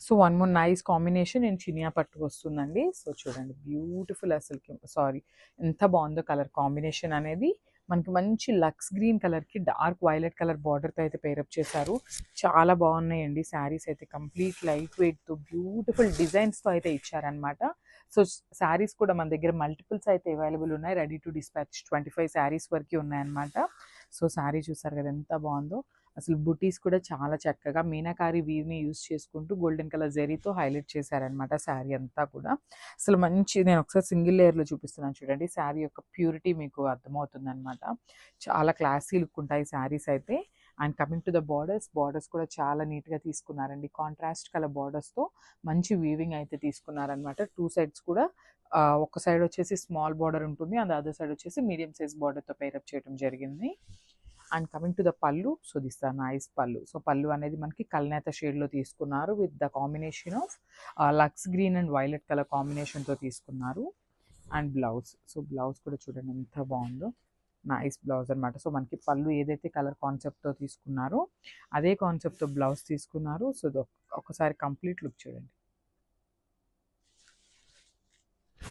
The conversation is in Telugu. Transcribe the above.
So one more nice combination నేను చినియా పట్టు వస్తుందండి. సో చూడండి బ్యూటిఫుల్ అసలుకి సారీ ఎంత బాగుందో కలర్ కాంబినేషన్ అనేది. మనకి మంచి లక్స్ గ్రీన్ కలర్కి డార్క్ వైలెట్ కలర్ బార్డర్తో అయితే పేరప్ చేశారు. చాలా బాగున్నాయండి శారీస్ అయితే. కంప్లీట్ లైట్ వెయిట్తో బ్యూటిఫుల్ డిజైన్స్తో అయితే ఇచ్చారనమాట. సో శారీస్ కూడా మన దగ్గర మల్టిపుల్స్ అయితే అవైలబుల్ ఉన్నాయి. రెడీ టు డిస్పాచ్ 25 శారీస్ వరకు ఉన్నాయన్నమాట. సో శారీ చూసారు కదా ఎంత బాగుందో. అసలు బుటీస్ కూడా చాలా చక్కగా మీనాకారి వీవ్ని యూజ్ చేసుకుంటూ గోల్డెన్ కలర్ జెరీతో హైలైట్ చేశారనమాట శారీ అంతా కూడా. అసలు మంచి నేను ఒకసారి సింగిల్ లేయర్లో చూపిస్తున్నాను చూడండి. శారీ యొక్క ప్యూరిటీ మీకు అర్థమవుతుంది అనమాట. చాలా క్లాసీ లుక్ ఉంటాయి శారీస్ అయితే. And coming to the borders కూడా చాలా నీట్గా తీసుకున్నారండి. కాంట్రాస్ట్ కలర్ బార్డర్స్తో మంచి వీవింగ్ అయితే తీసుకున్నారనమాట. 2 సైడ్స్ కూడా ఒక సైడ్ వచ్చేసి స్మాల్ బార్డర్ ఉంటుంది, అండ్ అదర్ సైడ్ వచ్చేసి మీడియం సైజ్ బార్డర్తో పేరప్ చేయడం జరిగింది. అండ్ కమింగ్ టు ద పళ్ళు, సో దిస్ ద నైస్ పళ్ళు. సో పళ్ళు అనేది మనకి కల్నేత షేడ్లో తీసుకున్నారు విత్ ద కాంబినేషన్ ఆఫ్ లక్స్ గ్రీన్ అండ్ వైలెట్ కలర్ కాంబినేషన్తో తీసుకున్నారు. అండ్ బ్లౌజ్, సో బ్లౌజ్ కూడా చూడండి ఎంత బాగుందో. నైస్ బ్లౌజ్ అనమాట. సో మనకి పళ్ళు ఏదైతే కలర్ కాన్సెప్ట్తో తీసుకున్నారో అదే కాన్సెప్ట్తో బ్లౌజ్ తీసుకున్నారు. సో ఒకసారి కంప్లీట్ లుక్ చూడండి.